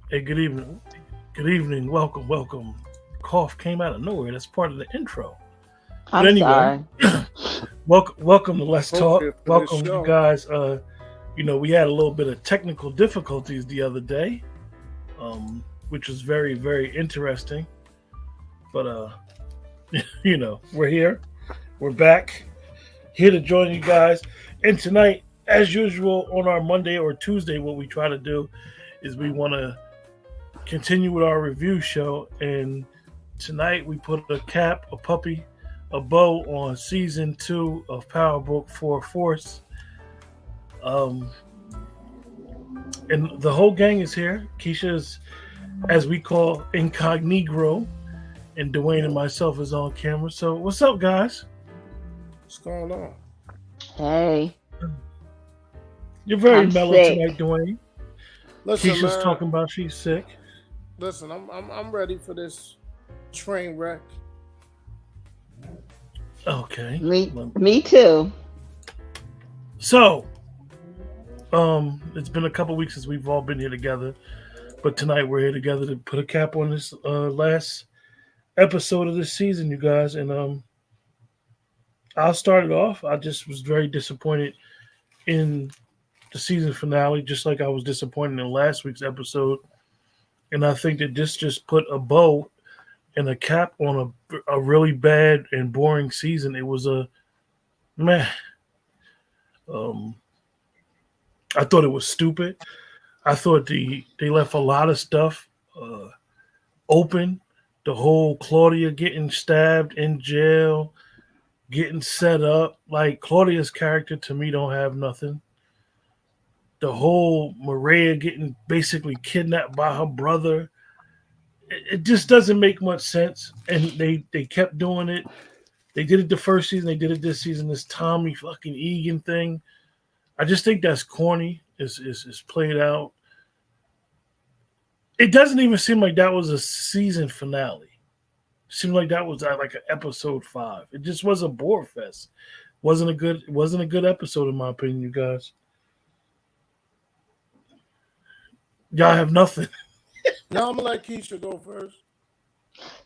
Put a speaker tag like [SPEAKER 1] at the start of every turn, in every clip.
[SPEAKER 1] Hey, good evening. Good evening. Welcome, welcome. Cough came out of nowhere. That's part of the intro. But
[SPEAKER 2] I'm
[SPEAKER 1] anyway,
[SPEAKER 2] sorry.
[SPEAKER 1] welcome to Let's Talk.
[SPEAKER 3] Appropriate for this
[SPEAKER 1] Welcome, you
[SPEAKER 3] show.
[SPEAKER 1] guys. We had a little bit of technical difficulties the other day, which was very, very interesting. But we're here. We're back. Here to join you guys. And tonight, as usual, on our Monday or Tuesday, what we try to do is we want to continue with our review show. And tonight we put a cap, a puppy, a bow on season 2 of Power Book 4 Force. Um, and the whole gang is here. Keisha's, as we call, incognito, and Dwayne and myself is on camera. So what's up, guys?
[SPEAKER 3] What's going on?
[SPEAKER 2] Hey,
[SPEAKER 1] You're very
[SPEAKER 2] I'm
[SPEAKER 1] mellow
[SPEAKER 2] sick.
[SPEAKER 1] tonight, Dwayne.
[SPEAKER 3] Listen,
[SPEAKER 1] Keisha's
[SPEAKER 3] man.
[SPEAKER 1] talking about she's sick.
[SPEAKER 3] Listen, I'm ready for this train wreck.
[SPEAKER 1] Okay.
[SPEAKER 2] Me too.
[SPEAKER 1] So, it's been a couple weeks since we've all been here together, but tonight we're here together to put a cap on this last episode of this season, you guys. And I'll start it off. I just was very disappointed in the season finale, just like I was disappointed in last week's episode. And I think that this just put a bow and a cap on a really bad and boring season. It was a meh. Um, I thought it was stupid. I thought they left a lot of stuff open. The whole Claudia getting stabbed in jail, getting set up. Like Claudia's character to me don't have nothing. The whole Maria getting basically kidnapped by her brother. It just doesn't make much sense. And they kept doing it. They did it the first season. They did it this season. This Tommy fucking Egan thing. I just think that's corny. Is played out. It doesn't even seem like that was a season finale. It seemed like that was like an episode 5. It just was a bore fest. Wasn't a good episode in my opinion, you guys. Y'all have nothing.
[SPEAKER 3] Now I'm gonna let Keisha go first.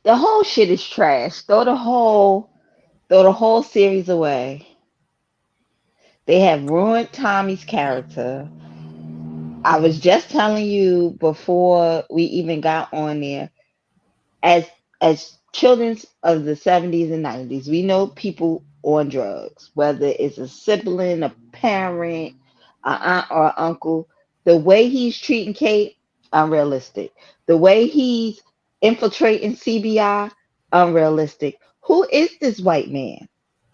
[SPEAKER 2] The whole shit is trash. Throw the whole series away. They have ruined Tommy's character. I was just telling you before we even got on there, as as children of the 70s and 90s, we know people on drugs, whether it's a sibling, a parent, an aunt or uncle. The way he's treating Kate, unrealistic. The way he's infiltrating CBI, unrealistic. Who is this white man?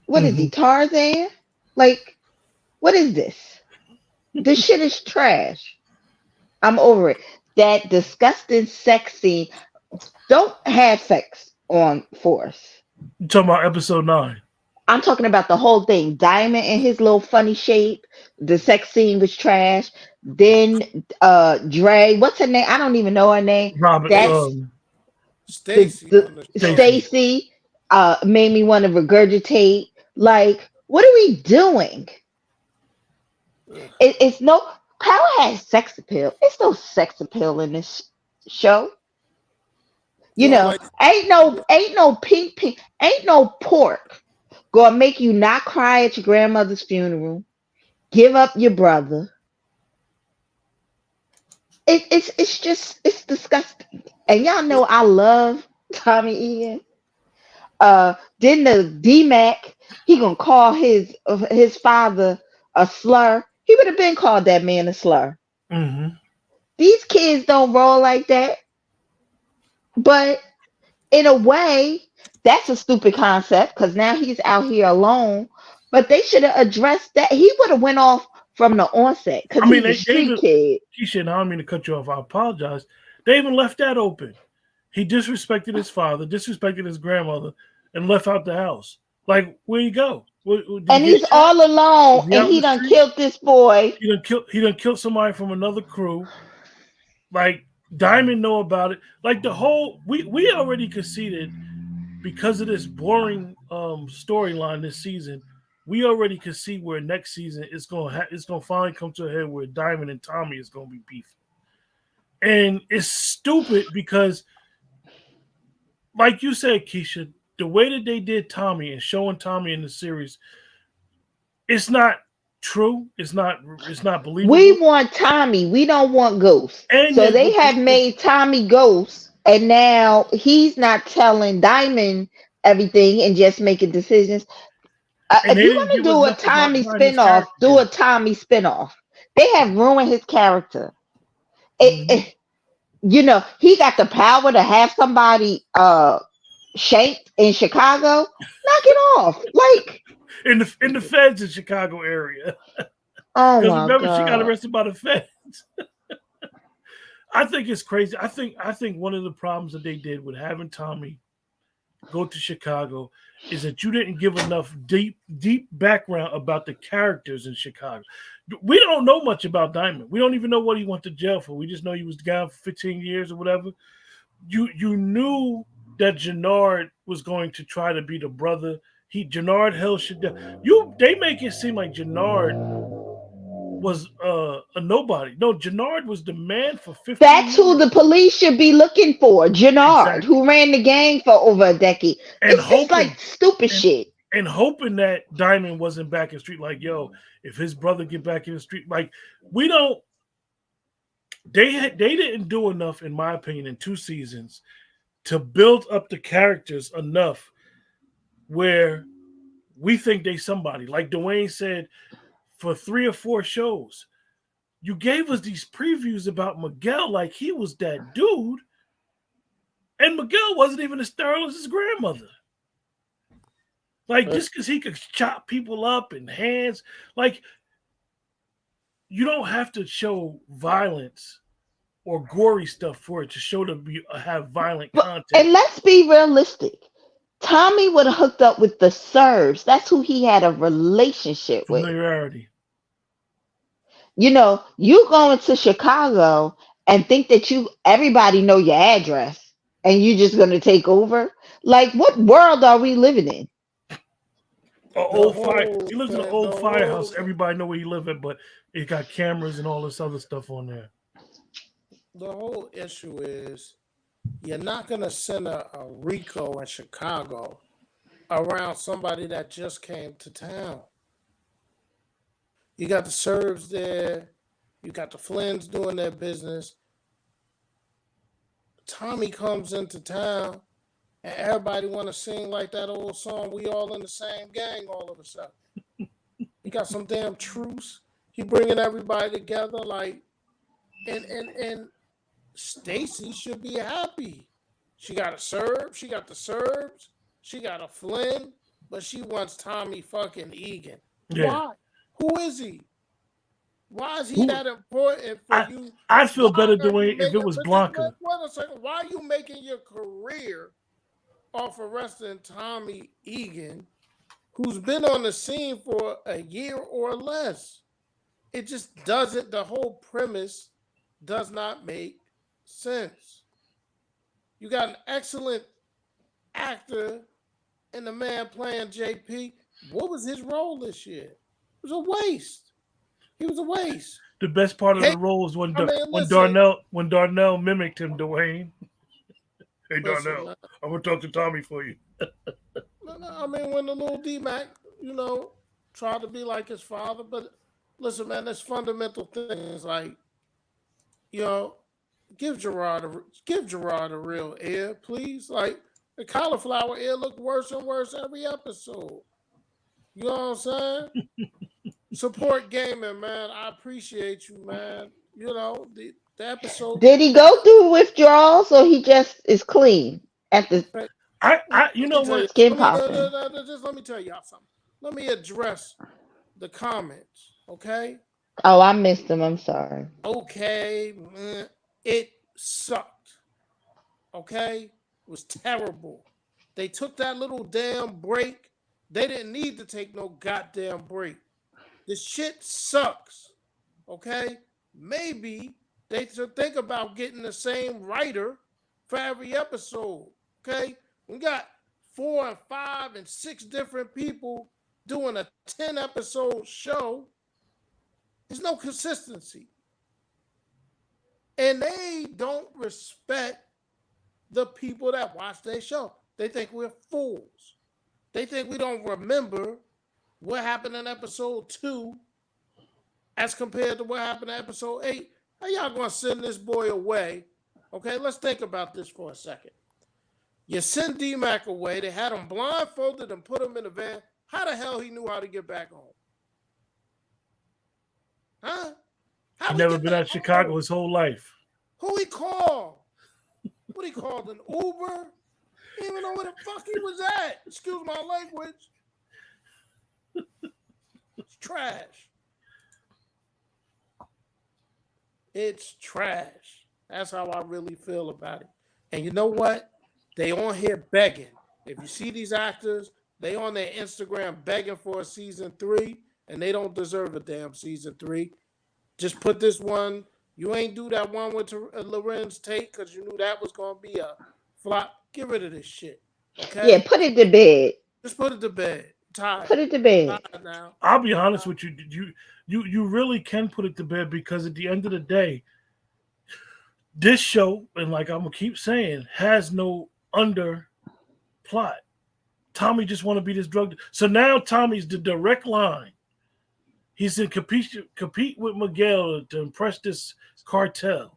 [SPEAKER 2] What is he,
[SPEAKER 1] Hmm.
[SPEAKER 2] Tarzan? Like, what is this? This shit is trash. I'm over it. That disgusting sex scene. Don't have sex on Force.
[SPEAKER 1] You talking about episode 9?
[SPEAKER 2] I'm talking about the whole thing. Diamond in his little funny shape. The sex scene was trash. Then Dre, what's her name? I don't even know her name.
[SPEAKER 1] Robert,
[SPEAKER 2] That's
[SPEAKER 3] Stacy
[SPEAKER 2] the
[SPEAKER 3] from the show.
[SPEAKER 1] Stacy.
[SPEAKER 2] Stacy made me want to regurgitate. Like, what are we doing?
[SPEAKER 3] Ugh.
[SPEAKER 2] It's no Power has sex appeal. It's no sex appeal in this show.
[SPEAKER 3] You
[SPEAKER 2] You
[SPEAKER 3] don't
[SPEAKER 2] know,
[SPEAKER 3] like?
[SPEAKER 2] ain't no pink, ain't no pork gonna make you not cry at your grandmother's funeral, give up your brother. It's just it's disgusting. And y'all know I love Tommy Ian. Then the DMAC, he gonna call his father a slur. He would have been called that man a slur.
[SPEAKER 1] Hmm.
[SPEAKER 2] These kids don't roll like that, but in a way, that's a stupid concept because now he's out here alone. But they should have addressed that. He would have went off from the onset because
[SPEAKER 1] I mean,
[SPEAKER 2] he's a
[SPEAKER 1] they
[SPEAKER 2] street
[SPEAKER 1] even
[SPEAKER 2] kid.
[SPEAKER 1] Keisha, and I don't mean to cut you off. I apologize. They even left that open. He disrespected his father, disrespected his grandmother, and left out the house. Like, where you go? Did he
[SPEAKER 2] And
[SPEAKER 1] get
[SPEAKER 2] he's
[SPEAKER 1] shot?
[SPEAKER 2] all alone
[SPEAKER 1] Is he
[SPEAKER 2] and
[SPEAKER 1] out in
[SPEAKER 2] he
[SPEAKER 1] the
[SPEAKER 2] done
[SPEAKER 1] street?
[SPEAKER 2] killed this boy.
[SPEAKER 1] He done killed somebody from another crew. Like Diamond know about it. Like the whole we already conceded because of this boring storyline this season. We already can see where next season it's gonna finally come to a head where Diamond and Tommy is gonna be beefing. And it's stupid because, like you said, Keisha, the way that they did Tommy and showing Tommy in the series, it's not true. It's not
[SPEAKER 2] We
[SPEAKER 1] believable.
[SPEAKER 2] want Tommy. We don't want Ghost.
[SPEAKER 1] And
[SPEAKER 2] So
[SPEAKER 1] they
[SPEAKER 2] they
[SPEAKER 1] what
[SPEAKER 2] have made Tommy Ghost, and now he's not telling Diamond everything and just making decisions.
[SPEAKER 1] and
[SPEAKER 2] If
[SPEAKER 1] they
[SPEAKER 2] you're
[SPEAKER 1] didn't
[SPEAKER 2] gonna
[SPEAKER 1] give us
[SPEAKER 2] do a
[SPEAKER 1] enough about
[SPEAKER 2] Tommy
[SPEAKER 1] Diamond's
[SPEAKER 2] spinoff,
[SPEAKER 1] character
[SPEAKER 2] do
[SPEAKER 1] yet.
[SPEAKER 2] a Tommy spinoff. They have ruined his character.
[SPEAKER 1] Hmm.
[SPEAKER 2] He got the power to have somebody shanked in Chicago. Knock it off. Like,
[SPEAKER 1] In the feds in Chicago area.
[SPEAKER 2] oh
[SPEAKER 1] Because
[SPEAKER 2] my
[SPEAKER 1] remember, she got
[SPEAKER 2] God.
[SPEAKER 1] arrested by the feds. I think it's crazy. I think one of the problems that they did with having Tommy go to Chicago is that you didn't give enough deep background about the characters in Chicago. We don't know much about Diamond. We don't even know what he went to jail for. We just know he was gone for 15 years or whatever. You knew that Jannard was going to try to be the brother. Jannard held shit down. They make it seem like Jannard was a nobody. No, Jannard was the man for 15
[SPEAKER 2] That's who
[SPEAKER 1] years.
[SPEAKER 2] the police should be looking for. Jannard,
[SPEAKER 1] Exactly.
[SPEAKER 2] who ran the gang for over a decade.
[SPEAKER 1] And
[SPEAKER 2] It's just like
[SPEAKER 1] hoping
[SPEAKER 2] stupid
[SPEAKER 1] and
[SPEAKER 2] shit.
[SPEAKER 1] and hoping that Diamond wasn't back in the street. Like, yo, if his brother get back in the street, like we don't. They didn't do enough, in my opinion, in 2 seasons to build up the characters enough where we think they somebody. Like Dwayne said, for 3 or 4 shows, you gave us these previews about Miguel like he was that dude, and Miguel wasn't even as thorough as his grandmother. Like just because he could chop people up in hands, like you don't have to show violence or gory stuff for it to show to be have violent content.
[SPEAKER 2] And let's be realistic. Tommy would have hooked up with the Serbs. That's who he had a relationship with.
[SPEAKER 1] Familiarity.
[SPEAKER 2] You going to Chicago and think that everybody know your address and you just gonna take over? Like, what world are we living in?
[SPEAKER 1] An
[SPEAKER 3] The
[SPEAKER 1] old fire.
[SPEAKER 3] whole
[SPEAKER 1] He lives in an
[SPEAKER 3] man, the
[SPEAKER 1] old
[SPEAKER 3] whole
[SPEAKER 1] firehouse. Everybody know where he live at, but it got cameras and all this other stuff on there.
[SPEAKER 3] the whole issue is you're not gonna send a Rico in Chicago around somebody that just came to town. You got the Serbs there, you got the Flynn's doing their business. Tommy comes into town and everybody want to sing like that old song, "We all in the same gang." All of a sudden, he got some damn truce. He bringing everybody together, like, and Stacy should be happy. She got a Serb, she got the Serbs, she got a Flynn, but she wants Tommy fucking Egan.
[SPEAKER 1] Yeah.
[SPEAKER 3] Why? Who is he? Why is he
[SPEAKER 1] Who?
[SPEAKER 3] that important for
[SPEAKER 1] I
[SPEAKER 3] you?
[SPEAKER 1] I'd feel
[SPEAKER 3] Why
[SPEAKER 1] better
[SPEAKER 3] are you
[SPEAKER 1] doing if it
[SPEAKER 3] making?
[SPEAKER 1] was
[SPEAKER 3] But just
[SPEAKER 1] Blanca.
[SPEAKER 3] wait a second. Why are you making your career off arresting Tommy Egan, who's been on the scene for a year or less? It just doesn't. The whole premise does not make sense. You got an excellent actor and the man playing JP. What was his role this year? It was a waste. He was a waste.
[SPEAKER 1] The best part of
[SPEAKER 3] Hey,
[SPEAKER 1] the role was when
[SPEAKER 3] I mean,
[SPEAKER 1] when
[SPEAKER 3] listen,
[SPEAKER 1] Darnell mimicked him, Dwayne. Hey
[SPEAKER 3] listen,
[SPEAKER 1] Darnell,
[SPEAKER 3] man.
[SPEAKER 1] I'm gonna talk to Tommy for you.
[SPEAKER 3] No, I mean, when the little D Mac, tried to be like his father, but listen, man, there's fundamental things like, you know, give Gerard a real ear, please. Like the cauliflower ear look worse and worse every episode. You know what I'm saying? Support gaming, man. I appreciate you, man. The episode.
[SPEAKER 2] Did he go through withdrawals or he just is clean at the
[SPEAKER 3] Hey,
[SPEAKER 1] You
[SPEAKER 3] let me
[SPEAKER 1] know
[SPEAKER 3] tell you.
[SPEAKER 1] what?
[SPEAKER 2] skin
[SPEAKER 3] Let me
[SPEAKER 2] popping?
[SPEAKER 3] just let me tell y'all something. Let me address the comments, okay?
[SPEAKER 2] Oh, I missed him. I'm sorry.
[SPEAKER 3] Okay, it sucked. Okay, it was terrible. They took that little damn break. They didn't need to take no goddamn break. This shit sucks. Okay, maybe they should think about getting the same writer for every episode. Okay, we got 4 and 5 and 6 different people doing a 10 episode show. There's no consistency. And they don't respect the people that watch their show. They think we're fools. They think we don't remember what happened in episode 2 as compared to what happened in episode 8. How y'all gonna send this boy away? Okay, let's think about this for a second. You send D-Mac away. They had him blindfolded and put him in a van. How the hell he knew how to get back home? Huh?
[SPEAKER 1] He never been out of Chicago his whole life.
[SPEAKER 3] Who he called? What he called, an Uber? He didn't even know where the fuck he was at. Excuse my language. It's trash. It's trash. That's how I really feel about it. And you know what? They on here begging. If you see these actors, they on their Instagram begging for a season 3, and they don't deserve a damn season 3. Just put this one. You ain't do that one with Lorenz Tate because you knew that was going to be a flop. Get rid of this shit. Okay?
[SPEAKER 2] Yeah, put it to bed.
[SPEAKER 3] Just put it to bed. Tired.
[SPEAKER 2] Put it to bed.
[SPEAKER 3] Now.
[SPEAKER 1] I'll be honest with you. You really can put it to bed because at the end of the day, this show, and like I'm going to keep saying, has no under plot. Tommy just want to be this drug. So now Tommy's the direct line. He's in compete with Miguel to impress this cartel.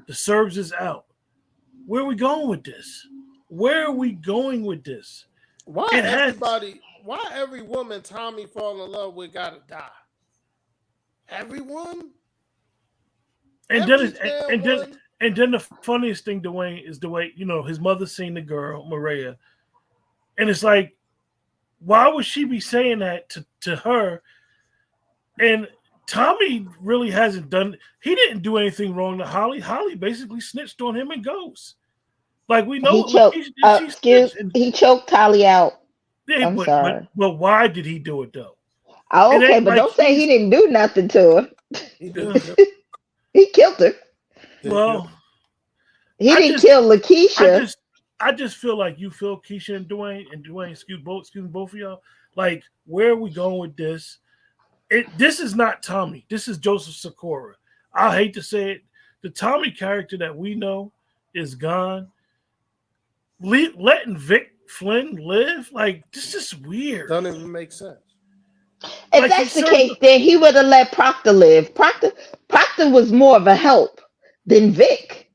[SPEAKER 1] The Serbs is out. Where are we going with this? Where are we going with this?
[SPEAKER 3] Why every woman Tommy fall in love with gotta die? Everyone?
[SPEAKER 1] And then the funniest thing, Dwayne, is the way, his mother seen the girl, Maria. And it's like, why would she be saying that to her? And Tommy really hasn't he didn't do anything wrong to Holly. Holly basically snitched on him and Ghost. Like, we know
[SPEAKER 2] he choked Holly out.
[SPEAKER 1] Yeah,
[SPEAKER 2] I'm sorry.
[SPEAKER 1] But why did he do it though?
[SPEAKER 2] Oh, okay, but don't say he didn't do nothing to her. He killed her.
[SPEAKER 1] Well,
[SPEAKER 2] he didn't kill Lakeisha.
[SPEAKER 1] I just feel like you feel Keisha and Dwayne, excuse me, both of y'all. Like, where are we going with this? This is not Tommy. This is Joseph Sikora. I hate to say it. The Tommy character that we know is gone. Letting Vic Flynn live, like, this is weird.
[SPEAKER 3] Doesn't even make sense.
[SPEAKER 2] If that's the case, then he would have let Proctor live. Proctor was more of a help than Vic.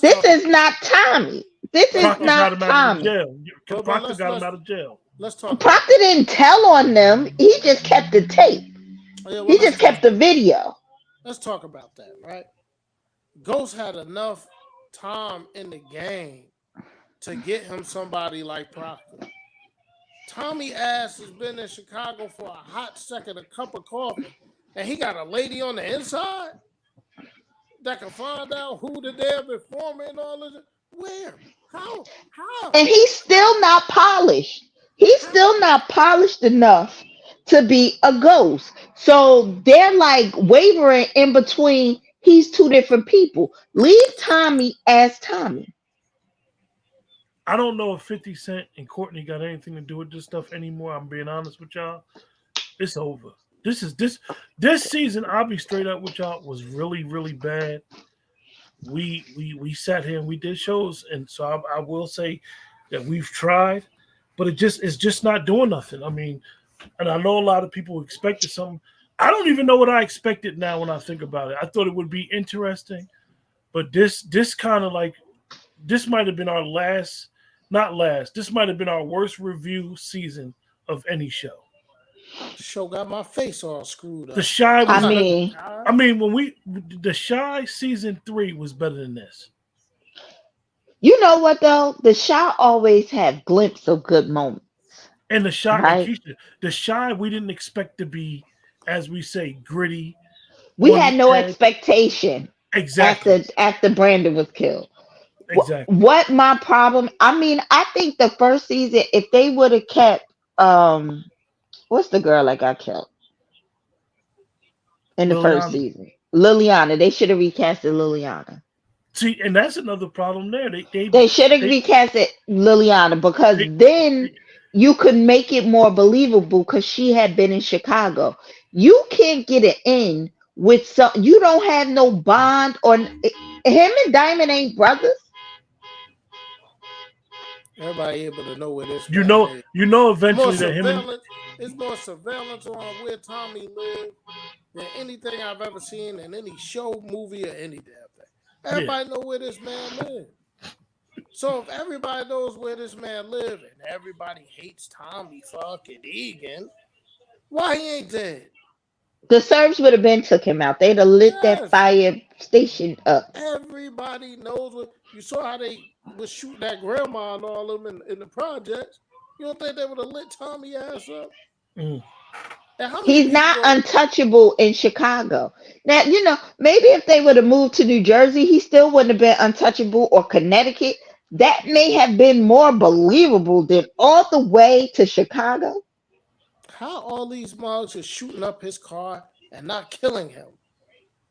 [SPEAKER 2] This is not Tommy. This is not Tommy.
[SPEAKER 1] Proctor got him out of jail.
[SPEAKER 3] Let's talk.
[SPEAKER 2] Proctor didn't tell on them. He just kept the tape. He just kept the video.
[SPEAKER 3] Let's talk about that, right? Ghost had enough time in the game to get him somebody like Proctor. Tommy ass has been in Chicago for a hot second, a cup of coffee, and he got a lady on the inside that can find out who the damn informant and all of it. Where? How?
[SPEAKER 2] And he's still not polished. He's still not polished enough to be a ghost. So they're like wavering in between. He's two different people. Leave Tommy as Tommy.
[SPEAKER 1] I don't know if 50 Cent and Courtney got anything to do with this stuff anymore. I'm being honest with y'all. It's over. This season, I'll be straight up with y'all, was really, really bad. We sat here and we did shows, and so I will say that we've tried, but it's just not doing nothing. I mean, and I know a lot of people expected something. I don't even know what I expected now when I think about it. I thought it would be interesting, but this kind of like, this might have been our this might have been our worst review season of any show.
[SPEAKER 3] The show got my face all screwed up.
[SPEAKER 1] The Shy was The Shy season 3 was better than this.
[SPEAKER 2] You know what though? The Shy always have glimpses of good moments.
[SPEAKER 1] And the Shy,
[SPEAKER 2] right?
[SPEAKER 1] the Shy, we didn't expect to be, as we say, gritty.
[SPEAKER 2] We had no expectation.
[SPEAKER 1] Exactly.
[SPEAKER 2] After Brandon was killed.
[SPEAKER 1] Exactly.
[SPEAKER 2] What my problem? I mean, I think the first season, if they would have kept, what's the girl that got killed in the first season? Liliana. They should have recasted Liliana.
[SPEAKER 1] See, and that's another problem there.
[SPEAKER 2] They should have recasted Liliana because then you could make it more believable because she had been in Chicago. You can't get it in with some. You don't have no bond or Him and Diamond ain't brothers.
[SPEAKER 3] Everybody able to know where this
[SPEAKER 1] You
[SPEAKER 3] man
[SPEAKER 1] know,
[SPEAKER 3] is. More
[SPEAKER 1] eventually that him and
[SPEAKER 3] surveillance. It's more surveillance on where Tommy lived than anything I've ever seen in any show, movie, or any damn thing. Everybody know where this man lives. So if everybody knows where this man lives and everybody hates Tommy fucking Egan, why he ain't dead?
[SPEAKER 2] The Serbs would have been took him out. They'd have lit that
[SPEAKER 3] Yes.
[SPEAKER 2] fire station up.
[SPEAKER 3] Everybody knows what you saw how they was shooting that grandma and all them in the projects. You don't think they would have lit Tommy ass up?
[SPEAKER 1] Mm.
[SPEAKER 3] And how many
[SPEAKER 2] He's not
[SPEAKER 3] people
[SPEAKER 2] untouchable in Chicago. Now, maybe if they would have moved to New Jersey, he still wouldn't have been untouchable, or Connecticut. That may have been more believable than all the way to Chicago.
[SPEAKER 3] how all these mugs are shooting up his car and not killing him?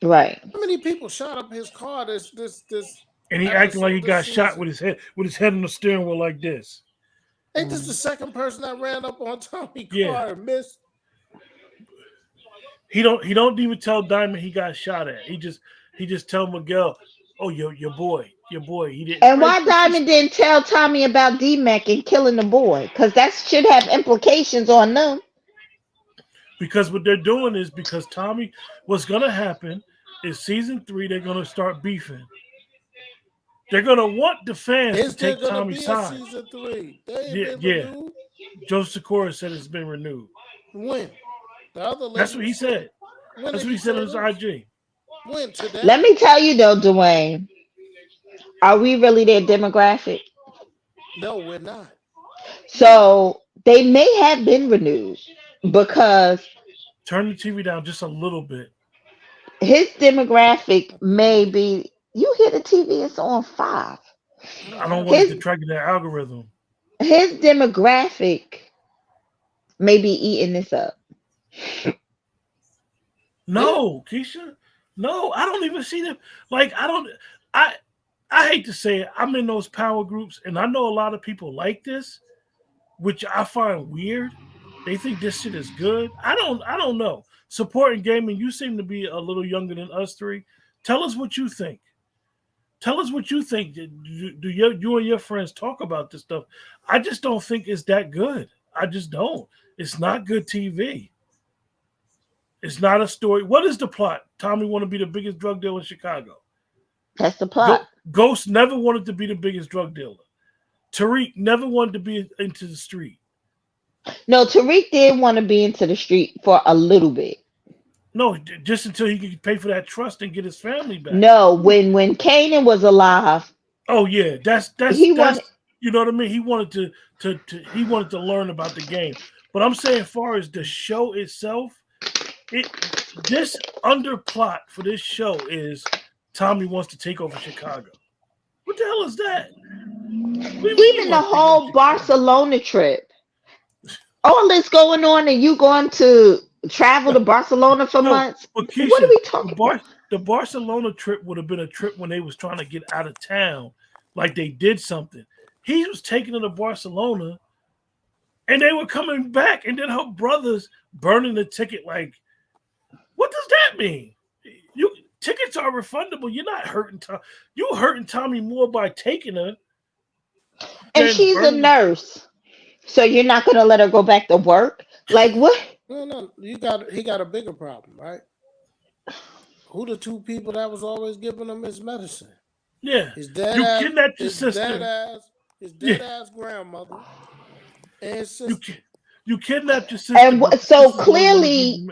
[SPEAKER 2] Right.
[SPEAKER 3] How many people shot up his car this
[SPEAKER 1] and he acting like he got shot with his head on the steering wheel like this.
[SPEAKER 3] Ain't this the second person that ran up on Tommy car
[SPEAKER 1] Yeah.
[SPEAKER 3] and missed?
[SPEAKER 1] He don't even tell Diamond he got shot at. He just tell Miguel, oh your boy. He didn't.
[SPEAKER 2] And why Diamond didn't tell Tommy about D-Mac and killing the boy? Because that should have implications on them.
[SPEAKER 1] Because what they're doing is because Tommy, what's gonna happen is season 3 they're gonna start beefing. They're gonna want the fans
[SPEAKER 3] Is
[SPEAKER 1] to
[SPEAKER 3] there
[SPEAKER 1] take
[SPEAKER 3] gonna
[SPEAKER 1] Tommy's
[SPEAKER 3] be a
[SPEAKER 1] side.
[SPEAKER 3] season 3? They ain't
[SPEAKER 1] Yeah.
[SPEAKER 3] been renewed?
[SPEAKER 1] Joe Sikora said it's been renewed.
[SPEAKER 3] When? The other lady
[SPEAKER 1] That's what he said.
[SPEAKER 3] When
[SPEAKER 1] That's
[SPEAKER 3] did
[SPEAKER 1] what he said on his
[SPEAKER 3] this?
[SPEAKER 1] IG.
[SPEAKER 3] When today?
[SPEAKER 2] Let me tell you though, Dwayne, are we really their demographic?
[SPEAKER 3] No, we're not.
[SPEAKER 2] So they may have been renewed because
[SPEAKER 1] Turn the TV down just a little bit.
[SPEAKER 2] his demographic may be. You hear the TV? It's on 5.
[SPEAKER 1] I don't want it to track that algorithm.
[SPEAKER 2] His demographic may be eating this up.
[SPEAKER 1] No, Keisha. No, I don't even see them. Like, I hate to say it. I'm in those power groups, and I know a lot of people like this, which I find weird. They think this shit is good. I don't know. Supporting gaming, you seem to be a little younger than us three. Tell us what you think. Tell us what you think. Do you and your friends talk about this stuff? I just don't think it's that good. I just don't. It's not good TV. It's not a story. What is the plot? Tommy want to be the biggest drug dealer in Chicago.
[SPEAKER 2] That's the plot.
[SPEAKER 1] Ghost never wanted to be the biggest drug dealer. Tariq never wanted to be into the street.
[SPEAKER 2] No, Tariq did want to be into the street for a little bit.
[SPEAKER 1] No, just until he could pay for that trust and get his family back.
[SPEAKER 2] No, when Kanan was alive.
[SPEAKER 1] Oh yeah, that's you know what I mean. He wanted to learn about the game. But I'm saying, as far as the show itself, this underplot for this show is Tommy wants to take over Chicago. What the hell is that?
[SPEAKER 2] Even the whole Barcelona trip. All this going on and you going to travel to Barcelona for months?
[SPEAKER 1] But Keisha,
[SPEAKER 2] what are we talking about?
[SPEAKER 1] The Barcelona trip would have been a trip when they was trying to get out of town, like they did something. He was taking her to Barcelona, and they were coming back, and then her brothers burning the ticket. Like, what does that mean? Tickets are refundable. You're not hurting Tommy. You hurting Tommy more by taking her.
[SPEAKER 2] And she's a nurse. So you're not going to let her go back to work? Like what?
[SPEAKER 3] No. He got a bigger problem, right? Who the two people that was always giving him his medicine?
[SPEAKER 1] Yeah.
[SPEAKER 3] His dad
[SPEAKER 1] you kidnapped your sister.
[SPEAKER 3] His dead ass grandmother. And his sister.
[SPEAKER 1] You kidnapped your sister.
[SPEAKER 2] And so clearly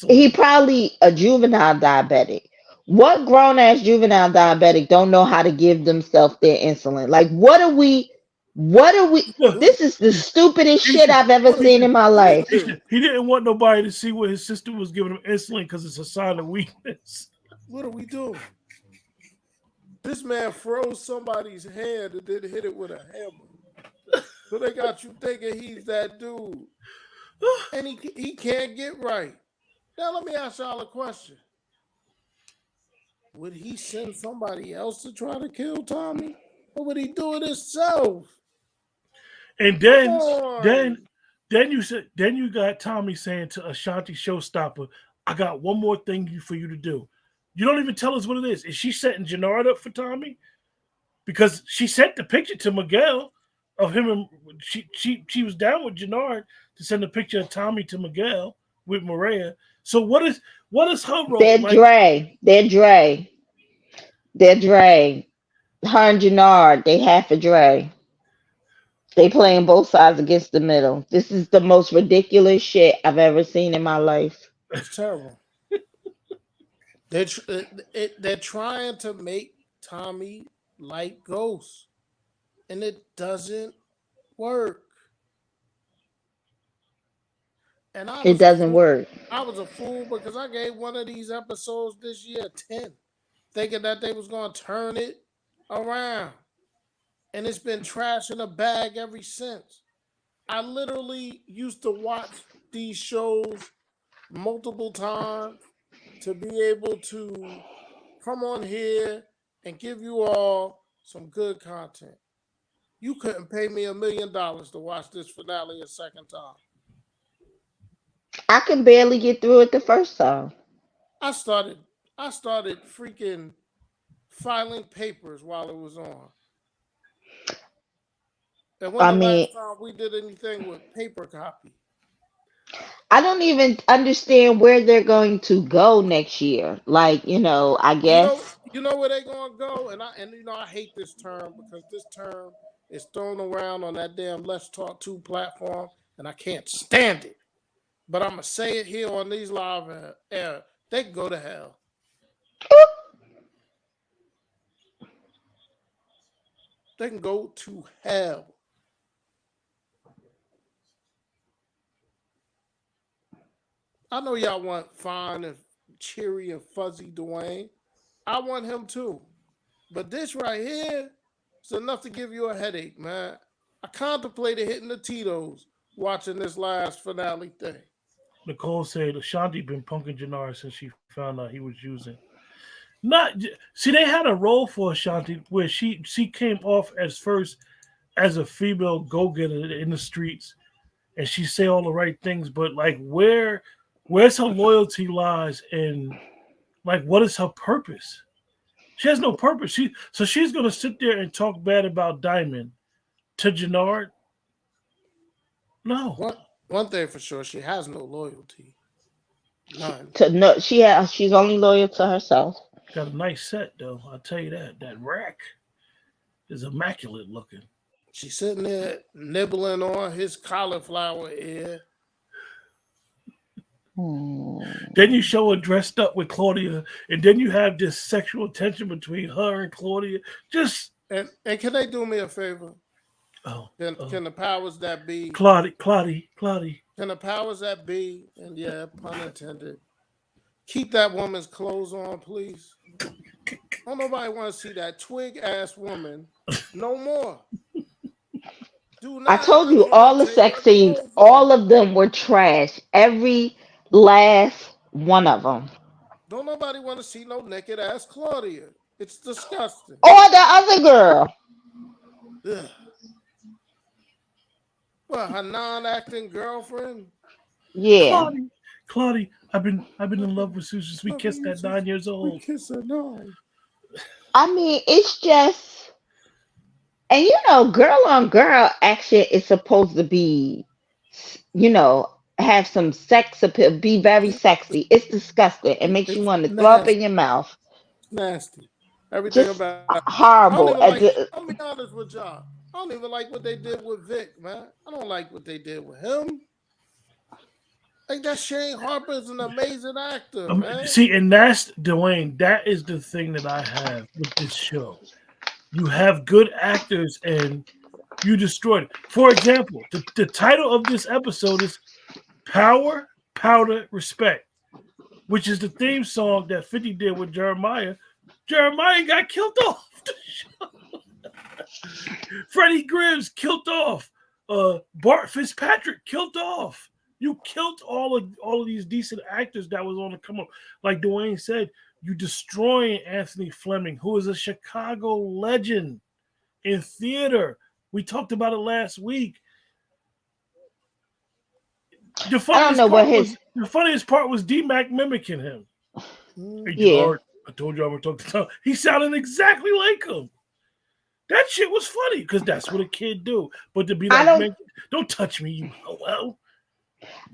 [SPEAKER 2] he probably a juvenile diabetic. What grown ass juvenile diabetic don't know how to give themselves their insulin? Like what are we this is the stupidest shit I've ever seen in my life.
[SPEAKER 1] He didn't want nobody to see what his sister was giving him insulin because it's a sign of weakness.
[SPEAKER 3] What are we doing? This man froze somebody's hand and then hit it with a hammer. So they got you thinking he's that dude. And he can't get right. Now let me ask y'all a question. Would he send somebody else to try to kill Tommy? Or would he do it himself?
[SPEAKER 1] And then you got Tommy saying to Ashanti Showstopper, I got one more thing for you to do. You don't even tell us what it is. Is she setting Jannard up for Tommy? Because she sent the picture to Miguel of him, and she was down with Jannard to send a picture of Tommy to Miguel with Maria. So what is her role?
[SPEAKER 2] They're
[SPEAKER 1] Like,
[SPEAKER 2] Dre. They're Dre. They're Dre. Her and Jannard, they half a Dre. They playing both sides against the middle. This is the most ridiculous shit I've ever seen in my life.
[SPEAKER 3] It's terrible. They're trying to make Tommy like Ghost, and it doesn't work. And
[SPEAKER 2] It doesn't work.
[SPEAKER 3] I was a fool because I gave one of these episodes this year 10, thinking that they was gonna turn it around, and it's been trash in a bag ever since. I literally used to watch these shows multiple times to be able to come on here and give you all some good content. You couldn't pay me $1 million to watch this finale a second time.
[SPEAKER 2] I can barely get through it the first time.
[SPEAKER 3] I started freaking filing papers while it was on. And when
[SPEAKER 2] I
[SPEAKER 3] the
[SPEAKER 2] mean,
[SPEAKER 3] last time we did anything with paper copy?
[SPEAKER 2] I don't even understand where they're going to go next year. Like, I guess.
[SPEAKER 3] You know where they're gonna go, and I hate this term because this term is thrown around on that damn Let's Talk 2 platform, and I can't stand it. But I'm gonna say it here on these live air. They can go to hell. They can go to hell. I know y'all want fine and cheery and fuzzy Dwayne. I want him too. But this right here is enough to give you a headache, man. I contemplated hitting the Tito's watching this last finale thing.
[SPEAKER 1] Nicole said, Ashanti been punking Jannard since she found out he was using. Not see, they had a role for Ashanti where she came off as first as a female go getter in the streets, and she say all the right things. But like, where's her loyalty lies, and like, what is her purpose? She has no purpose. She's gonna sit there and talk bad about Diamond to Jannard. No.
[SPEAKER 3] One thing for sure, she has no loyalty. None.
[SPEAKER 2] No, she's only loyal to herself.
[SPEAKER 1] Got a nice set though. I'll tell you that. That rack is immaculate looking.
[SPEAKER 3] She's sitting there nibbling on his cauliflower ear.
[SPEAKER 1] Then you show her dressed up with Claudia, and then you have this sexual tension between her and Claudia. Just
[SPEAKER 3] and can they do me a favor? Can the powers that be
[SPEAKER 1] Claudia.
[SPEAKER 3] Can the powers that be, and yeah, pun intended, keep that woman's clothes on, please? Don't nobody want to see that twig ass woman no more.
[SPEAKER 2] I told you all the sex scenes, all of them were trash. Every last one of them.
[SPEAKER 3] Don't nobody want to see no naked ass Claudia. It's disgusting.
[SPEAKER 2] Or the other girl.
[SPEAKER 3] Ugh. What, her non-acting girlfriend?
[SPEAKER 2] Yeah.
[SPEAKER 1] Claudia, I've been in love with Susan since we kissed at 9 years old.
[SPEAKER 3] We kiss at 9.
[SPEAKER 2] I mean, it's just, and girl on girl action is supposed to be, have some sex appeal, be very sexy. It's disgusting. It makes you want to throw up in your mouth.
[SPEAKER 3] Nasty. Everything
[SPEAKER 2] Just
[SPEAKER 3] about
[SPEAKER 2] horrible.
[SPEAKER 3] I'll be honest with y'all. I don't even like what they did with Vic, man. I don't like what they did with him. Like, that Shane Harper is an amazing actor, man.
[SPEAKER 1] See, and that's Dwayne. That is the thing that I have with this show. You have good actors and you destroyed it. For example, the title of this episode is Power, Powder, Respect, which is the theme song that 50 did with Jeremiah. Jeremiah got killed off the show. Freddie Gibbs killed off. Bart Fitzpatrick killed off. You killed all of these decent actors that was on the come up. Like Dwayne said, you destroying Anthony Fleming, who is a Chicago legend in theater. We talked about it last week. The funniest part was D-Mac mimicking him. Hey,
[SPEAKER 2] Yeah.
[SPEAKER 1] I told you I would talk to Tom. He sounded exactly like him. That shit was funny because that's what a kid do. But to be
[SPEAKER 2] I
[SPEAKER 1] like,
[SPEAKER 2] don't.
[SPEAKER 1] man, don't touch me, you. Oh, well,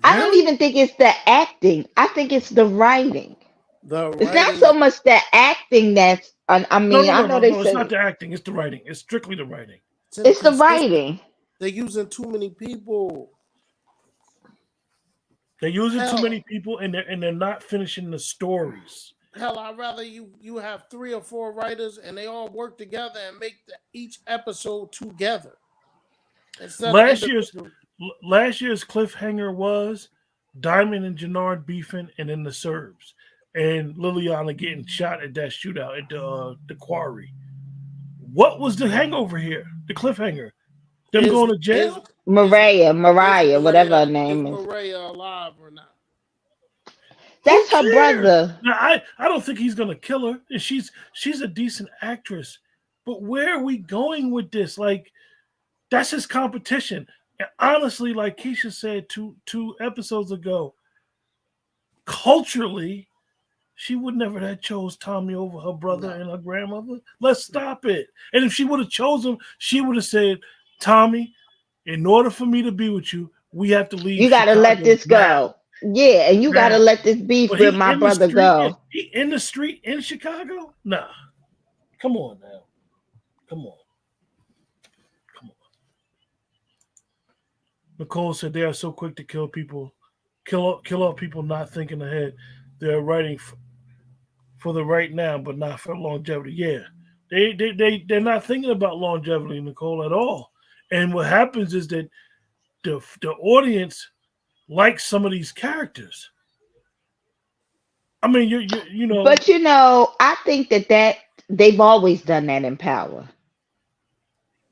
[SPEAKER 2] I don't
[SPEAKER 1] really?
[SPEAKER 2] even think it's the acting. I think it's the writing.
[SPEAKER 3] The
[SPEAKER 2] It's not
[SPEAKER 3] writing,
[SPEAKER 2] so much the acting that's. I
[SPEAKER 1] No,
[SPEAKER 2] mean,
[SPEAKER 1] no,
[SPEAKER 2] I
[SPEAKER 1] no,
[SPEAKER 2] know
[SPEAKER 1] no,
[SPEAKER 2] they
[SPEAKER 1] no. It's not
[SPEAKER 2] say
[SPEAKER 1] the acting. It's the writing. It's strictly the writing.
[SPEAKER 3] it's
[SPEAKER 2] it's the
[SPEAKER 3] inconsistent.
[SPEAKER 2] writing.
[SPEAKER 3] They're using too many people.
[SPEAKER 1] They're using too
[SPEAKER 3] Hell,
[SPEAKER 1] many people, and they're not finishing the stories.
[SPEAKER 3] I'd rather you have 3 or 4 writers and they all work together and make each episode together instead of
[SPEAKER 1] Last year's
[SPEAKER 3] individual.
[SPEAKER 1] last year's cliffhanger was Diamond and Jannard beefing, and then the Serbs and Liliana getting shot at that shootout at the quarry. What was the hangover here? The cliffhanger? Them
[SPEAKER 3] Is
[SPEAKER 1] going to
[SPEAKER 3] is
[SPEAKER 1] jail?
[SPEAKER 3] is
[SPEAKER 2] Mariah, whatever her
[SPEAKER 3] is
[SPEAKER 2] name is.
[SPEAKER 3] Maria alive or not?
[SPEAKER 1] Who
[SPEAKER 2] That's her
[SPEAKER 1] cares?
[SPEAKER 2] brother.
[SPEAKER 1] Now, I don't think he's gonna kill her. And she's a decent actress. But where are we going with this? Like, that's his competition. And honestly, like Keisha said two episodes ago, culturally, she would never have chose Tommy over her brother
[SPEAKER 3] No.
[SPEAKER 1] and her grandmother. Let's stop it. And if she would have chosen him, she would have said, Tommy, in order for me to be with you, we have to leave
[SPEAKER 2] You got to let
[SPEAKER 1] Chicago
[SPEAKER 2] this
[SPEAKER 1] now.
[SPEAKER 2] go. Yeah, and you got to
[SPEAKER 1] Now.
[SPEAKER 2] let this beef
[SPEAKER 1] But
[SPEAKER 2] with my brother go.
[SPEAKER 1] he in the street in Chicago? Nah. Come on now. Come on. Come on. Nicole said they are so quick to kill people, kill off people not thinking ahead. They're writing for the right now, but not for longevity. Yeah. They're not thinking about longevity, Nicole, at all. And what happens is that the audience likes some of these characters. I mean, you know,
[SPEAKER 2] But I think that they've always done that in Power.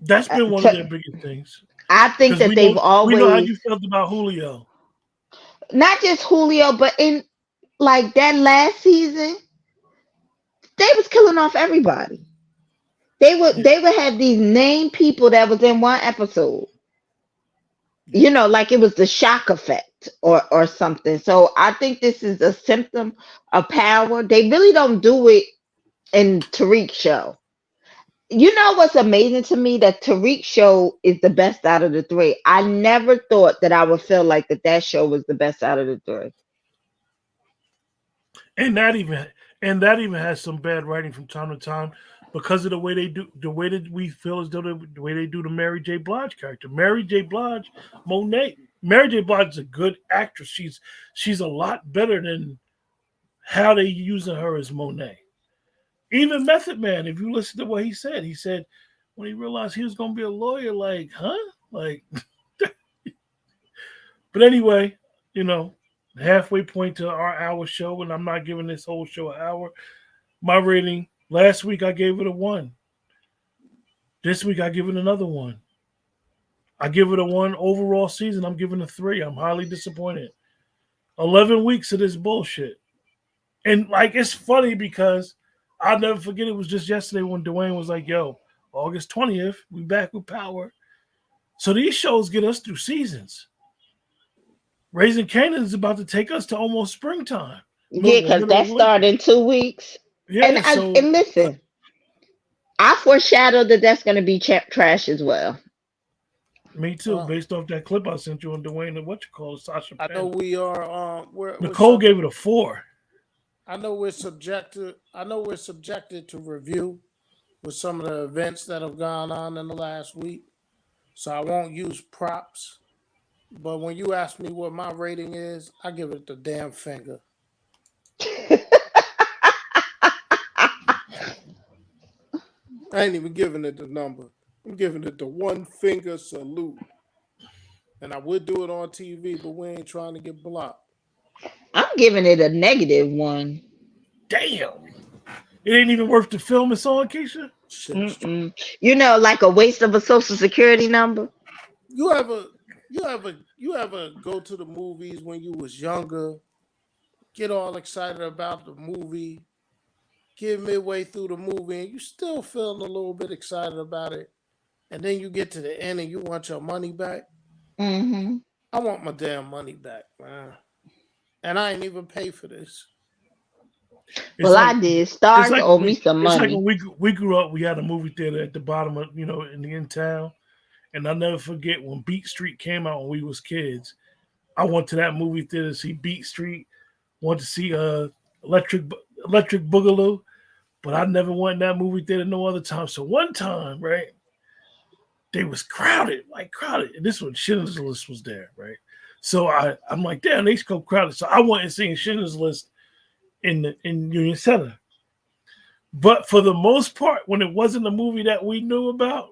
[SPEAKER 1] that's
[SPEAKER 2] Uh,
[SPEAKER 1] been one of their
[SPEAKER 2] to-
[SPEAKER 1] biggest things.
[SPEAKER 2] I think
[SPEAKER 1] Because
[SPEAKER 2] that they've
[SPEAKER 1] we know how
[SPEAKER 2] always,
[SPEAKER 1] you felt about Julio.
[SPEAKER 2] not just Julio, but in like that last season, they was killing off everybody.
[SPEAKER 1] Yeah,
[SPEAKER 2] They would have these named people that was in one episode.
[SPEAKER 1] yeah.
[SPEAKER 2] Like it was the shock effect or something. So I think this is a symptom of Power. They really don't do it in Tariq's show. You know what's amazing to me? That Tariq's show is the best out of the three. I never thought that I would feel like that show was the best out of the three.
[SPEAKER 1] And that even has some bad writing from time to time because of the way that we feel as though the way they do the Mary J. Blige character. Mary J. Blige, Monet. Mary J. Blige is a good actress. She's a lot better than how they using her as Monet. Even Method Man, if you listen to what he said when he realized he was going to be a lawyer, like, huh? Like, but anyway, you know, halfway point to our hour show, and I'm not giving this whole show an hour. My rating last week I gave it a 1. This week I give it another 1. I give it a 1 overall season. I'm giving it a 3. I'm highly disappointed. 11 weeks of this bullshit. And like it's funny because I'll never forget it was just yesterday when Dwayne was like, yo, August 20th, we back with Power. So these shows get us through seasons. Raising Canaan is about to take us to almost springtime.
[SPEAKER 2] Yeah, because
[SPEAKER 1] Middle of
[SPEAKER 2] that
[SPEAKER 1] winter.
[SPEAKER 2] started in 2 weeks.
[SPEAKER 1] Yeah, so
[SPEAKER 2] And listen, I foreshadowed that that's going to be trash as well.
[SPEAKER 1] me too, based off that clip I sent you on Dwayne and what you call it, Sasha
[SPEAKER 3] I know
[SPEAKER 1] Penn.
[SPEAKER 3] we are
[SPEAKER 1] Nicole gave it a 4.
[SPEAKER 3] I know we're subjected to review with some of the events that have gone on in the last week. So I won't use props. But when you ask me what my rating is, I give it the damn finger. I ain't even giving it the number. I'm giving it the 1 finger salute. And I would do it on TV, but we ain't trying to get blocked.
[SPEAKER 2] I'm giving it a -1.
[SPEAKER 1] Damn. It ain't even worth the film it's on, Keisha.
[SPEAKER 3] Shit.
[SPEAKER 2] Like a waste of a social security number.
[SPEAKER 3] You ever go to the movies when you was younger, get all excited about the movie, get midway through the movie, and you still feeling a little bit excited about it, and then you get to the end and you want your money back?
[SPEAKER 2] Hmm.
[SPEAKER 3] I want my damn money back, man. And I ain't even pay for this.
[SPEAKER 1] It's
[SPEAKER 2] Well,
[SPEAKER 1] like
[SPEAKER 2] I did.
[SPEAKER 1] it's
[SPEAKER 2] Stars
[SPEAKER 1] like
[SPEAKER 2] owe me some
[SPEAKER 1] it's like
[SPEAKER 2] money.
[SPEAKER 1] when we grew up, we had a movie theater at the bottom of in town, and I'll never forget when Beat Street came out when we was kids. I went to that movie theater to see Beat Street, went to see Electric Electric Boogaloo, but I never went in that movie theater no other time. So one time, right, they was crowded, like crowded. And this one, Schindler's List was there, right? So I'm like, damn, they go crowded. So I went and seen Schindler's List in Union Center. But for the most part, when it wasn't a movie that we knew about,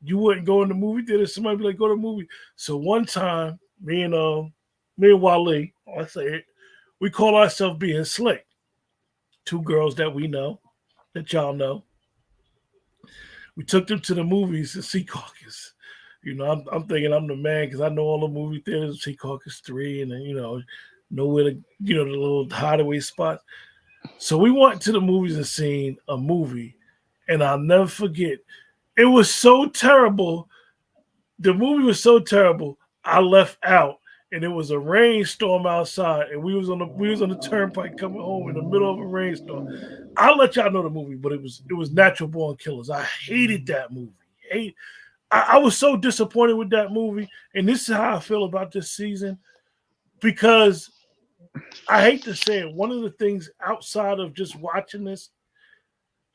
[SPEAKER 1] you wouldn't go in the movie theater. Somebody be like, go to the movie. So one time, me and Wale, I say it, we call ourselves being slick. Two girls that we know, that y'all know. We took them to the movies to see Caucus. I'm thinking I'm the man because I know all the movie theaters, see Caucus 3, and then, know where the little hideaway spots. So we went to the movies and seen a movie, and I'll never forget. It was so terrible. The movie was so terrible. I left out, and it was a rainstorm outside, and we was on the turnpike coming home in the middle of a rainstorm. I'll let y'all know the movie, but it was Natural Born Killers. I hated that movie. I was so disappointed with that movie, and this is how I feel about this season because I hate to say it. One of the things outside of just watching this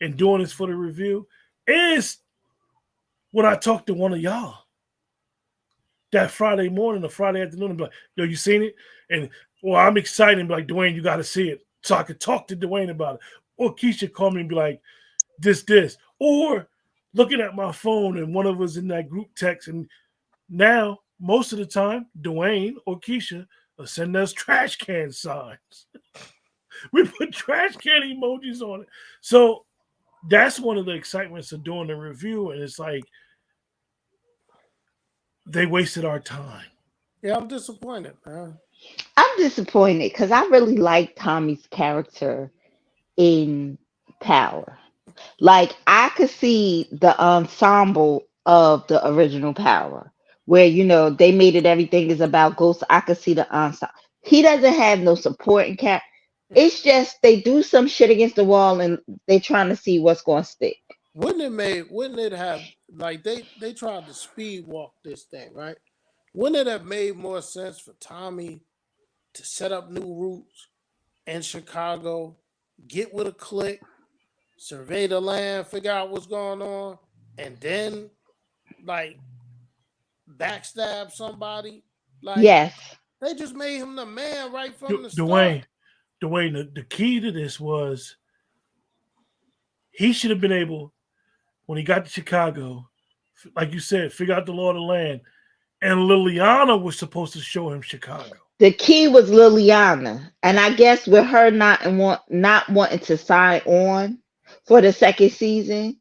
[SPEAKER 1] and doing this for the review is when I talk to one of y'all that Friday morning or Friday afternoon and be like, yo, you seen it? And well, I'm excited and be like, Dwayne, you got to see it. So I could talk to Dwayne about it. Or Keisha call me and be like, this. Or looking at my phone and one of us in that group text. And now, most of the time, Dwayne or Keisha will send us trash can signs. We put trash can emojis on it. So that's one of the excitements of doing the review. And it's like, they wasted our time.
[SPEAKER 3] Yeah, I'm disappointed, man.
[SPEAKER 2] I'm disappointed because I really like Tommy's character in Power. Like I could see the ensemble of the original Power, where they made it everything is about ghosts. I could see the ensemble. He doesn't have no supporting character. It's just they do some shit against the wall and they trying to see what's going to stick.
[SPEAKER 3] Wouldn't it have like they tried to speed walk this thing, right? Wouldn't it have made more sense for Tommy to set up new routes in Chicago, get with a clique, survey the land, figure out what's going on, and then like backstab somebody? Like
[SPEAKER 2] Yes.
[SPEAKER 3] they just made him the man right from the start.
[SPEAKER 1] Dwayne, the key to this was he should have been able, when he got to Chicago, like you said, figure out the law of the land. And Liliana was supposed to show him Chicago.
[SPEAKER 2] The key was Liliana, and I guess with her not wanting to sign on for the second season,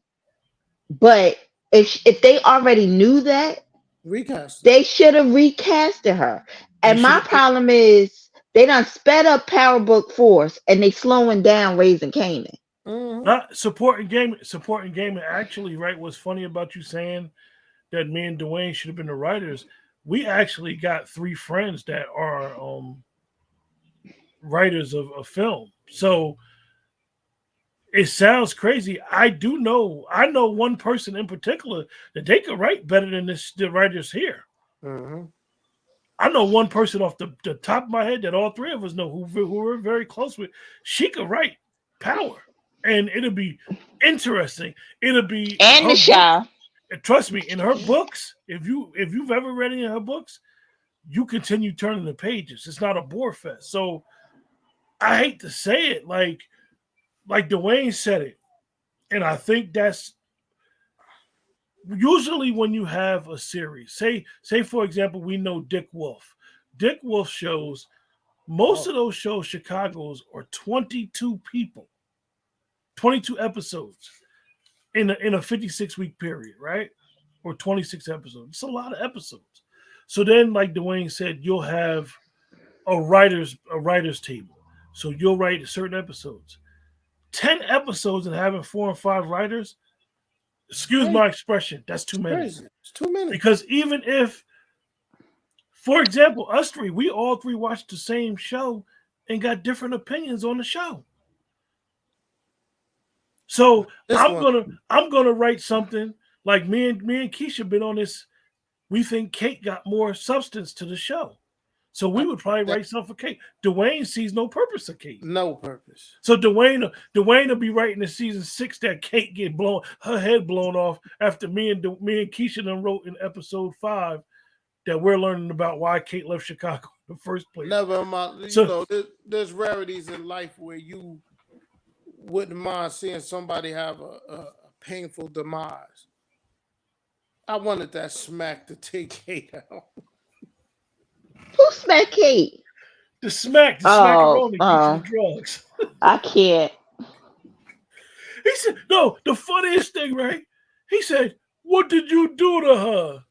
[SPEAKER 2] but if they already knew that,
[SPEAKER 3] Recast.
[SPEAKER 2] they should have recasted her.
[SPEAKER 1] They
[SPEAKER 2] And
[SPEAKER 1] should
[SPEAKER 2] my
[SPEAKER 1] have.
[SPEAKER 2] problem is they done sped up Power Book Force and they slowing down Raising Kanan.
[SPEAKER 3] Mm-hmm.
[SPEAKER 1] Not supporting gaming. Actually, right? What's funny about you saying that me and Dwayne should have been the writers? We actually got 3 friends that are writers of film. So it sounds crazy. I know one person in particular that they could write better than the writers here.
[SPEAKER 3] Mm-hmm.
[SPEAKER 1] I know one person off the top of my head that all 3 of us know who we're very close with. She could write Power, and it'll be interesting. It'll be
[SPEAKER 2] And
[SPEAKER 1] her
[SPEAKER 2] the
[SPEAKER 1] book.
[SPEAKER 2] Shy.
[SPEAKER 1] And trust me, in her books, if you've ever read any of her books, you continue turning the pages. It's not a bore fest. So I hate to say it, like Dwayne said it, and I think that's usually when you have a series. Say for example, we know Dick Wolf. Dick Wolf shows. Most of those shows, Chicago's, are 22 people, 22 episodes in a 56-week period, right? Or 26 episodes. It's a lot of episodes. So then, like Dwayne said, you'll have a writer's table. So you'll write certain episodes. 10 episodes and having 4 or 5 writers, excuse my expression, that's too many.
[SPEAKER 3] Crazy. It's too many.
[SPEAKER 1] Because even if, for example, us 3, we all 3 watched the same show and got different opinions on the show. So
[SPEAKER 3] This
[SPEAKER 1] I'm
[SPEAKER 3] one,
[SPEAKER 1] gonna write something like me and Keisha been on this. We think Kate got more substance to the show. So we would probably write something for Kate. Dwayne sees no purpose of Kate.
[SPEAKER 3] no purpose.
[SPEAKER 1] So Dwayne will be writing in season 6 that Kate get her head blown off after me and Keisha done wrote in episode 5 that we're learning about why Kate left Chicago in the first place.
[SPEAKER 3] Never mind.
[SPEAKER 1] So
[SPEAKER 3] There's rarities in life where you wouldn't mind seeing somebody have a painful demise. I wanted that smack to take Kate out.
[SPEAKER 2] Who smacked Kate?
[SPEAKER 1] the smackaroni, keep the drugs.
[SPEAKER 2] I can't.
[SPEAKER 1] He said, no, the funniest thing, right? He said, what did you do to her?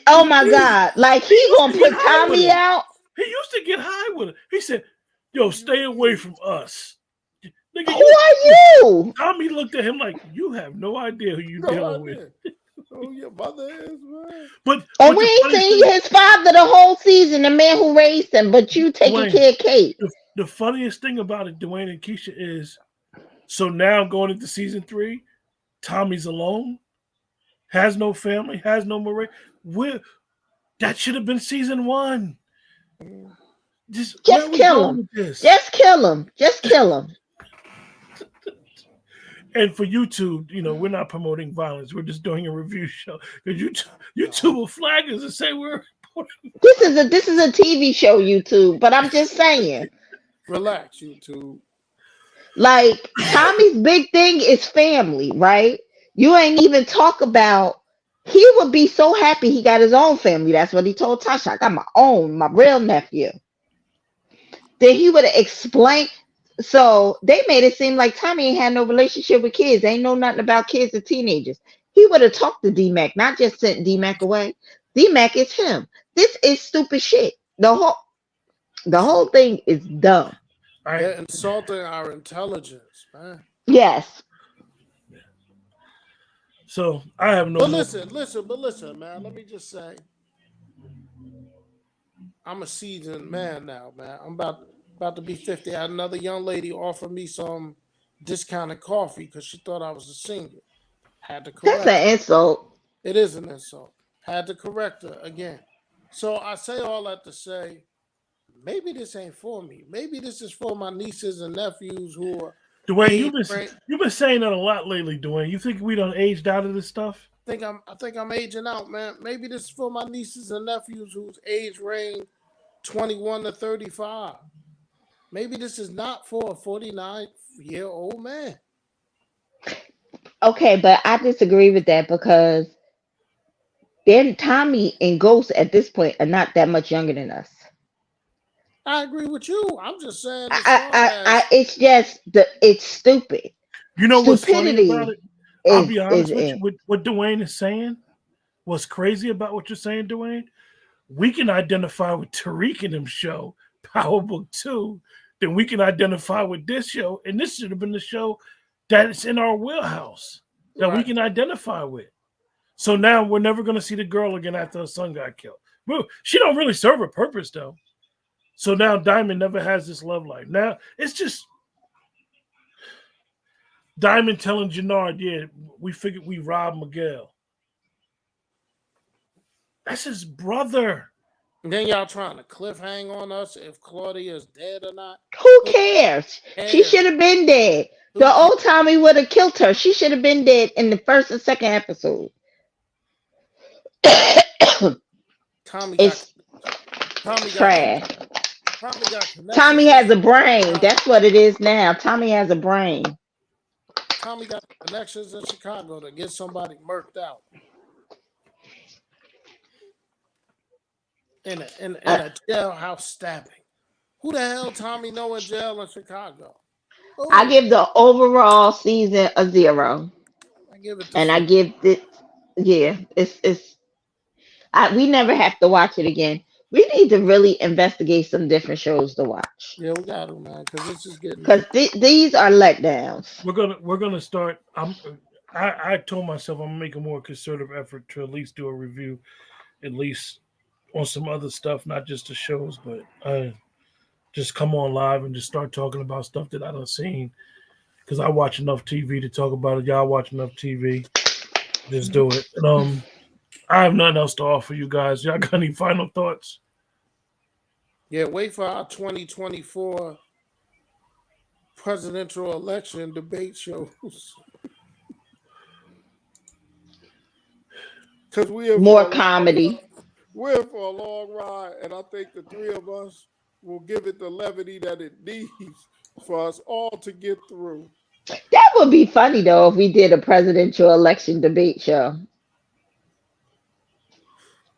[SPEAKER 2] Oh my God. Like he gonna put Tommy out?
[SPEAKER 1] He used to get high with her. He said, yo, stay away from us.
[SPEAKER 2] Nigga, who are you?
[SPEAKER 1] Tommy looked at him like, you have no idea who you're dealing with.
[SPEAKER 3] Oh, your mother is, man.
[SPEAKER 2] And we ain't seen his father the whole season, the man who raised him, but you taking care of Kate.
[SPEAKER 1] The funniest thing about it, Dwayne and Keisha, is so now going into season 3, Tommy's alone, has no family, has no Marie. That should have been season 1.
[SPEAKER 2] Just kill him. Just kill him. Just kill him.
[SPEAKER 1] And for YouTube, we're not promoting violence. We're just doing a review show because YouTube will flag us and say we're.
[SPEAKER 2] This is a TV show, YouTube. But I'm just saying.
[SPEAKER 3] Relax, YouTube.
[SPEAKER 2] Like Tommy's big thing is family, right? You ain't even talk about. He would be so happy he got his own family. That's what he told Tasha. I got my real nephew. Then he would have explained. So they made it seem like Tommy ain't had no relationship with kids. They ain't know nothing about kids or teenagers. He would have talked to D-Mac, not just sent D-Mac away. D-Mac is him. This is stupid shit. The whole thing is dumb.
[SPEAKER 3] They're insulting our intelligence, man.
[SPEAKER 2] Yes.
[SPEAKER 1] So I have no.
[SPEAKER 3] But listen, man. Let me just say, I'm a seasoned man now, man. I'm about to be 50. I had another young lady offer me some discounted coffee because she thought I was a singer. Had to correct.
[SPEAKER 2] That's an insult.
[SPEAKER 3] It is an insult. Had to correct her again. So I say all that to say, maybe this ain't for me. Maybe this is for my nieces and nephews who are.
[SPEAKER 1] Dwayne, you've been saying that a lot lately, Dwayne. You think we done aged out of this stuff?
[SPEAKER 3] I think I'm aging out, man. Maybe this is for my nieces and nephews whose age range 21 to 35. Maybe this is not for a 49-year-old man.
[SPEAKER 2] Okay, but I disagree with that because then Tommy and Ghost at this point are not that much younger than us.
[SPEAKER 3] I agree with you. I'm just saying.
[SPEAKER 2] It's just it's stupid.
[SPEAKER 1] You know what's funny about it? I'll be honest with you. What Dwayne is saying, what's crazy about what you're saying, Dwayne, we can identify with Tariq and them show, Power Book 2, then we can identify with this show, and this should have been the show that is in our wheelhouse that we can identify with. So now we're never going to see the girl again after her son got killed. Well, she don't really serve a purpose, though. So now Diamond never has this love life. Now it's just Diamond telling Jannard, yeah, we figured we robbed Miguel. That's his brother.
[SPEAKER 3] And then y'all trying to cliffhang on us if Claudia is dead or not.
[SPEAKER 2] Who cares? She should have been dead. The old Tommy would have killed her. She should have been dead in the first and second episode.
[SPEAKER 3] Tommy
[SPEAKER 2] it's trash. Tommy has a brain. That's what it is now. Tommy has a brain.
[SPEAKER 3] Tommy got connections in Chicago to get somebody murked out. In a jailhouse stabbing. Who the hell Tommy know in jail in Chicago? Ooh.
[SPEAKER 2] I give the overall season a 0.
[SPEAKER 3] I give it.
[SPEAKER 2] I give it. Yeah, it's. We never have to watch it again. We need to really investigate some different shows to watch.
[SPEAKER 3] Yeah, we got to, man, because this is getting.
[SPEAKER 2] Because these are letdowns.
[SPEAKER 1] We're gonna start. I told myself I'm gonna make a more concerted effort to at least do a review, at least on some other stuff, not just the shows, but just come on live and just start talking about stuff that I don't seen. because I watch enough TV to talk about it. Y'all watch enough TV. Just do it. And, I have nothing else to offer you guys. Y'all got any final thoughts?
[SPEAKER 3] Yeah, wait for our 2024 presidential election debate shows. Because
[SPEAKER 2] More comedy.
[SPEAKER 3] we're in for a long ride, and I think the three of us will give it the levity that it needs for us all to get through.
[SPEAKER 2] That would be funny though if we did a presidential election debate show.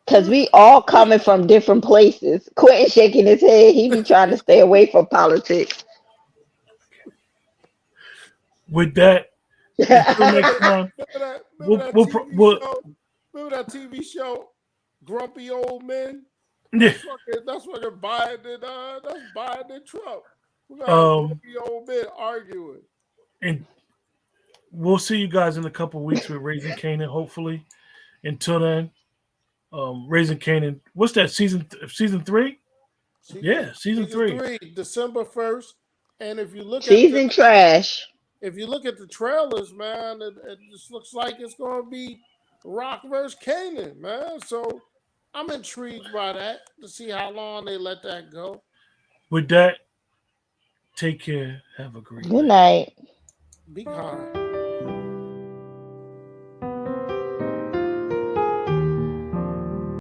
[SPEAKER 2] Cause we all coming from different places. Quentin shaking his head. He be trying to stay away from politics.
[SPEAKER 1] With that, until next time,
[SPEAKER 3] Remember that TV show, Grumpy Old Men?
[SPEAKER 1] yeah,
[SPEAKER 3] That's fucking Biden and Trump. We got grumpy old men arguing.
[SPEAKER 1] and we'll see you guys in a couple of weeks with Raising Canaan, hopefully. Until then, Raising Canaan. What's that season 3? Yeah, season 3.
[SPEAKER 3] December 1st. And if you look
[SPEAKER 2] season trash.
[SPEAKER 3] If you look at the trailers, man, it just looks like it's gonna be Rock versus Canaan, man. So I'm intrigued by that to see how long they let that go.
[SPEAKER 1] With that, take care. Have a great
[SPEAKER 2] Good night.
[SPEAKER 3] Be kind.